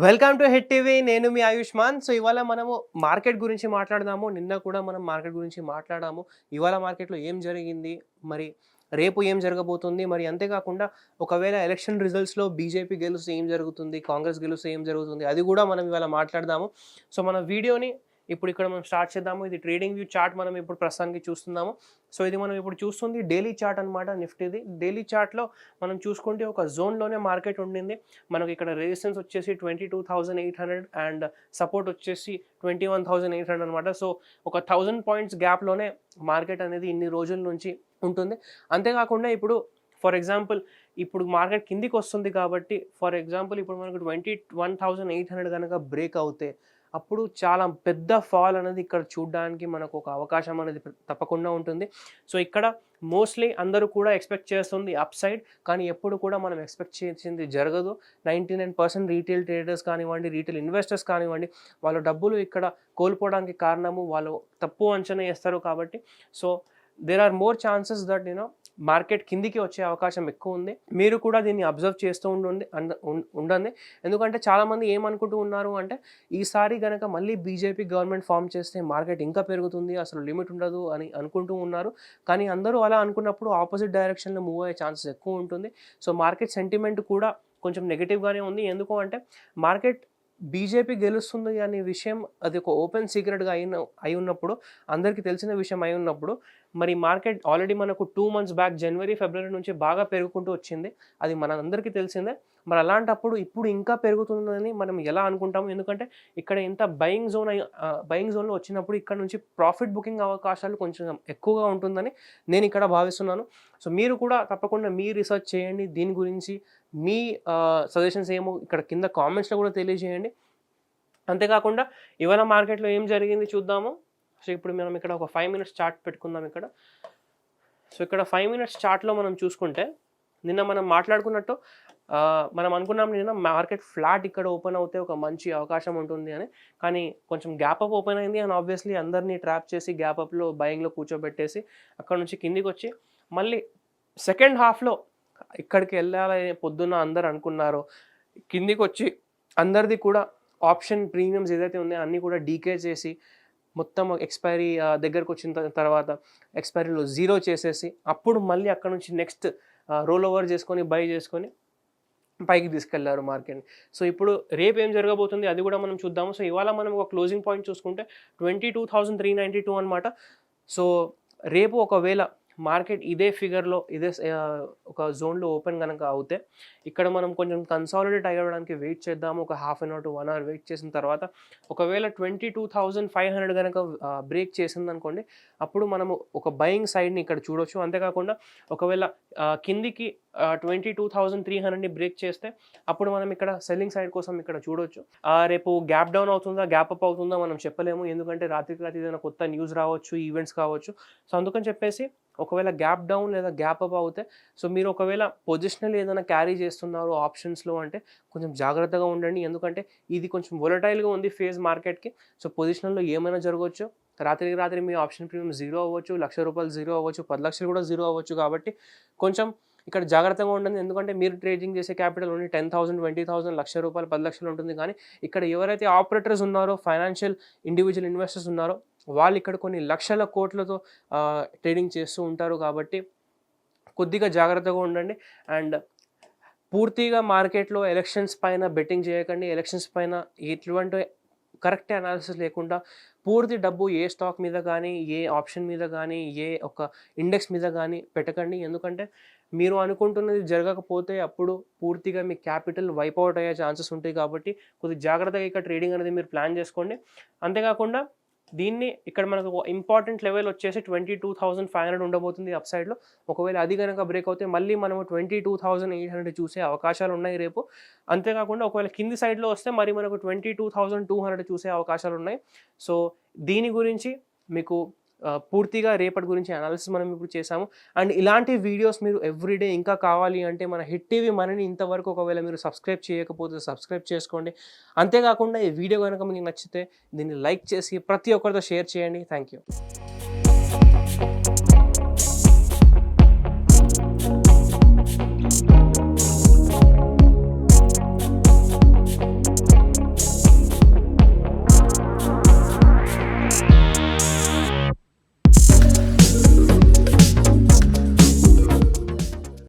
Welcome to hit TV. నేను మీ Ayushman. So ఇవాళ మనము మార్కెట్ గురించి మాట్లాడదాము. నిన్న కూడా మనం మార్కెట్ గురించి మాట్లాడాము. ఇవాళ మార్కెట్‌లో ఏం జరిగింది? మరి రేపు ఏం జరగబోతుంది? మరి అంతేకాకుండా ఒకవేళ ఎలక్షన్ రిజల్ట్స్‌లో బీజేపీ గెలిస్తే ఏం జరుగుతుంది? కాంగ్రెస్ గెలిస్తే ఏం జరుగుతుంది? అది కూడా మనం ఇవాళ మాట్లాడదాము. సో మన వీడియోని ఇప్పుడు ఇక్కడ మనం స్టార్ట్ చేద్దాము. ఇది ట్రేడింగ్ వ్యూ చార్ట్ మనం ఇప్పుడు ప్రస్తుతానికి చూస్తున్నాము. సో ఇది మనం ఇప్పుడు చూస్తుంది డైలీ చార్ట్ అన్నమాట, నిఫ్టీది. డైలీ చార్ట్‌లో మనం చూసుకుంటే ఒక జోన్‌లోనే మార్కెట్ ఉండింది. మనకి ఇక్కడ రెసిస్టెన్స్ వచ్చేసి 22,800 అండ్ సపోర్ట్ వచ్చేసి 21,800 అనమాట. సో ఒక 1000 పాయింట్స్ గ్యాప్‌లోనే మార్కెట్ అనేది ఇన్ని రోజుల నుంచి ఉంటుంది. అంతేకాకుండా ఇప్పుడు ఫర్ ఎగ్జాంపుల్ ఇప్పుడు మార్కెట్ కిందికి వస్తుంది కాబట్టి ఫర్ ఎగ్జాంపుల్ ఇప్పుడు మనకు 21,800 గనక బ్రేక్ అవుతే అప్పుడు చాలా పెద్ద ఫాల్ అనేది ఇక్కడ చూడడానికి మనకు ఒక అవకాశం అనేది తప్పకుండా ఉంటుంది. సో ఇక్కడ మోస్ట్లీ అందరూ కూడా ఎక్స్పెక్ట్ చేస్తుంది అప్ సైడ్, కానీ ఎప్పుడు కూడా మనం ఎక్స్పెక్ట్ చేసింది జరగదు. 99% రీటైల్ ట్రేడర్స్ కానివ్వండి, రీటైల్ ఇన్వెస్టర్స్ కానివ్వండి, వాళ్ళ డబ్బులు ఇక్కడ కోల్పోవడానికి కారణము వాళ్ళు తప్పు అంచనా వేస్తారు కాబట్టి. So there are more chances that market కిందికి వచ్చే అవకాశం ఎక్కువ ఉంది. మీరు కూడా దీన్ని అబ్జర్వ్ చేస్తూ ఉండండి. ఎందుకంటే చాలామంది ఏమనుకుంటూ ఉన్నారు అంటే ఈసారి గనక మళ్ళీ బీజేపీ గవర్నమెంట్ ఫామ్ చేస్తే మార్కెట్ ఇంకా పెరుగుతుంది, అసలు లిమిట్ ఉండదు అని అనుకుంటూ ఉన్నారు. కానీ అందరూ అలా అనుకున్నప్పుడు ఆపోజిట్ డైరెక్షన్లో మూవ్ అయ్యే ఛాన్సెస్ ఎక్కువ ఉంటుంది. సో మార్కెట్ సెంటిమెంట్ కూడా కొంచెం నెగిటివ్గానే ఉంది. ఎందుకు అంటే మార్కెట్ బీజేపీ గెలుస్తుంది అనే విషయం అది ఒక ఓపెన్ సీక్రెట్గా అయి ఉన్నప్పుడు, అందరికీ తెలిసిన విషయం అయి ఉన్నప్పుడు, మరి మార్కెట్ ఆల్రెడీ మనకు 2 months బ్యాక్ జనవరి ఫిబ్రవరి నుంచి బాగా పెరుగుకుంటూ వచ్చింది. అది మనందరికీ తెలిసిందే. మరి అలాంటప్పుడు ఇప్పుడు ఇంకా పెరుగుతుందని మనం ఎలా అనుకుంటాము? ఎందుకంటే ఇక్కడ ఇంత బయింగ్ జోన్లో వచ్చినప్పుడు ఇక్కడ నుంచి ప్రాఫిట్ బుకింగ్ అవకాశాలు కొంచెం ఎక్కువగా ఉంటుందని నేను ఇక్కడ భావిస్తున్నాను. సో మీరు కూడా తప్పకుండా మీ రీసెర్చ్ చేయండి. దీని గురించి మీ సజెషన్స్ ఏమో ఇక్కడ కింద కామెంట్స్లో కూడా తెలియజేయండి. అంతేకాకుండా ఇవాళ మార్కెట్లో ఏం జరిగింది చూద్దాము. సో ఇప్పుడు మనం ఇక్కడ ఒక 5 minutes చార్ట్ పెట్టుకుందాం ఇక్కడ. సో ఇక్కడ 5 minutes చార్ట్లో మనం చూసుకుంటే నిన్న మనం మాట్లాడుకున్నట్టు మనం అనుకున్నాం నిన్న మార్కెట్ ఫ్లాట్ ఇక్కడ ఓపెన్ అవుతే ఒక మంచి అవకాశం ఉంటుంది అని. కానీ కొంచెం గ్యాప్ అప్ ఓపెన్ అయింది అండ్ ఆబ్వియస్లీ అందరినీ ట్రాప్ చేసి గ్యాప్ అప్లో బయింగ్లో కూర్చోబెట్టేసి అక్కడ నుంచి కిందికి వచ్చి మళ్ళీ సెకండ్ హాఫ్లో ఇక్కడికి వెళ్ళాలని పొద్దున్న అందరు అనుకున్నారు. కిందికి వచ్చి అందరిది కూడా ఆప్షన్ ప్రీమియమ్స్ ఏదైతే ఉన్నాయో అన్నీ కూడా డీకే చేసి మొత్తం ఎక్స్పైరీ దగ్గరకు వచ్చిన తర్వాత ఎక్స్పైరీలో 0 చేసేసి అప్పుడు మళ్ళీ అక్కడ నుంచి నెక్స్ట్ రోల్ ఓవర్ చేసుకొని బై చేసుకొని పైకి తీసుకెళ్లారు మార్కెట్ని. సో ఇప్పుడు రేపు ఏం జరగబోతుంది అది కూడా మనం చూద్దాము. సో ఇవాళ మనం ఒక క్లోజింగ్ పాయింట్ చూసుకుంటే 22,392 అనమాట. సో రేపు ఒకవేళ మార్కెట్ ఇదే ఫిగర్లో ఇదే ఒక జోన్లో ఓపెన్ కనుక అవుతే ఇక్కడ మనం కొంచెం కన్సాలిడేట్ అయ్యడానికి వెయిట్ చేద్దాము. ఒక 1/2 hour to 1 hour వెయిట్ చేసిన తర్వాత ఒకవేళ 22,500 కనుక బ్రేక్ చేసింది అనుకోండి, అప్పుడు మనము ఒక బయింగ్ సైడ్ని ఇక్కడ చూడొచ్చు. అంతేకాకుండా ఒకవేళ కిందికి 22,300ని బ్రేక్ చేస్తే అప్పుడు మనం ఇక్కడ సెల్లింగ్ సైడ్ కోసం ఇక్కడ చూడొచ్చు. రేపు గ్యాప్ డౌన్ అవుతుందా గ్యాప్ అప్ అవుతుందా మనం చెప్పలేము. ఎందుకంటే రాత్రికి రాత్రి ఏదైనా కొత్త న్యూస్ రావచ్చు, ఈవెంట్స్ కావచ్చు. సో అందుకని చెప్పేసి ఒకవేళ గ్యాప్ డౌన్ లేదా గ్యాప్ అప్ అవుతే సో మీరు ఒకవేళ పొజిషనల్ ఏదైనా క్యారీ చేస్తున్నారు ఆప్షన్స్లో అంటే కొంచెం జాగ్రత్తగా ఉండండి. ఎందుకంటే ఇది కొంచెం వొలటైల్గా ఉంది ఫేజ్ మార్కెట్కి. సో పొజిషనల్లో ఏమైనా జరగవచ్చు. రాత్రికి రాత్రి మీ ఆప్షన్ ప్రీమియం 0 అవ్వచ్చు, ₹1,00,000 0 అవ్వచ్చు, 10 లక్షలు కూడా 0 అవ్వచ్చు. కాబట్టి కొంచెం ఇక్కడ జాగ్రత్తగా ఉండండి. ఎందుకంటే మీరు ట్రేడింగ్ చేసే క్యాపిటల్ ఓన్లీ 10,000, 20,000, ₹1,00,000, 10 లక్షలు ఉంటుంది. కానీ ఇక్కడ ఎవరైతే ఆపరేటర్స్ ఉన్నారో, ఫైనాన్షియల్ ఇండివిజువల్ ఇన్వెస్టర్స్ ఉన్నారో వాళ్ళు ఇక్కడ కొన్ని లక్షల కోట్లతో ట్రేడింగ్ చేస్తూ ఉంటారు. కాబట్టి కొద్దిగా జాగ్రత్తగా ఉండండి. అండ్ పూర్తిగా మార్కెట్లో ఎలక్షన్స్ పైన బెట్టింగ్ చేయకండి. ఎలక్షన్స్ పైన ఎటువంటి కరెక్ట్ అనాలిసిస్ లేకుండా పూర్తి డబ్బు ఏ స్టాక్ మీద కానీ, ఏ ఆప్షన్ మీద కానీ, ఏ ఒక ఇండెక్స్ మీద కానీ పెట్టకండి. ఎందుకంటే మీరు అనుకుంటున్నది జరగకపోతే అప్పుడు పూర్తిగా మీ క్యాపిటల్ వైప్ అవుట్ అయ్యే ఛాన్సెస్ ఉంటాయి. కాబట్టి కొద్దిగా జాగ్రత్తగా ఇక్కడ ట్రేడింగ్ అనేది మీరు ప్లాన్ చేసుకోండి. అంతేకాకుండా దీన్ని ఇక్కడ మనకు ఇంపార్టెంట్ లెవెల్ వచ్చేసి 22,500 ఉండబోతుంది అప్ సైడ్లో. ఒకవేళ అది కనుక బ్రేక్ అవుతే మళ్ళీ మనము 22,800 చూసే అవకాశాలు ఉన్నాయి రేపు. అంతేకాకుండా ఒకవేళ కింది సైడ్లో వస్తే మరి మనకు 22,200 చూసే అవకాశాలు ఉన్నాయి. సో దీని గురించి మీకు పూర్తిగా రేపటి గురించి అనాలిసిస్ మనం ఇప్పుడు చేసాము. అండ్ ఇలాంటి వీడియోస్ మీరు ఎవ్రీడే ఇంకా కావాలి అంటే మన హిట్ టీవీ మనని ఇంతవరకు ఒకవేళ మీరు సబ్స్క్రైబ్ చేయకపోతే సబ్స్క్రైబ్ చేసుకోండి. అంతేకాకుండా ఈ వీడియో కనుక మీకు నచ్చితే దీన్ని లైక్ చేసి ప్రతి ఒక్కరితో షేర్ చేయండి. Thank you.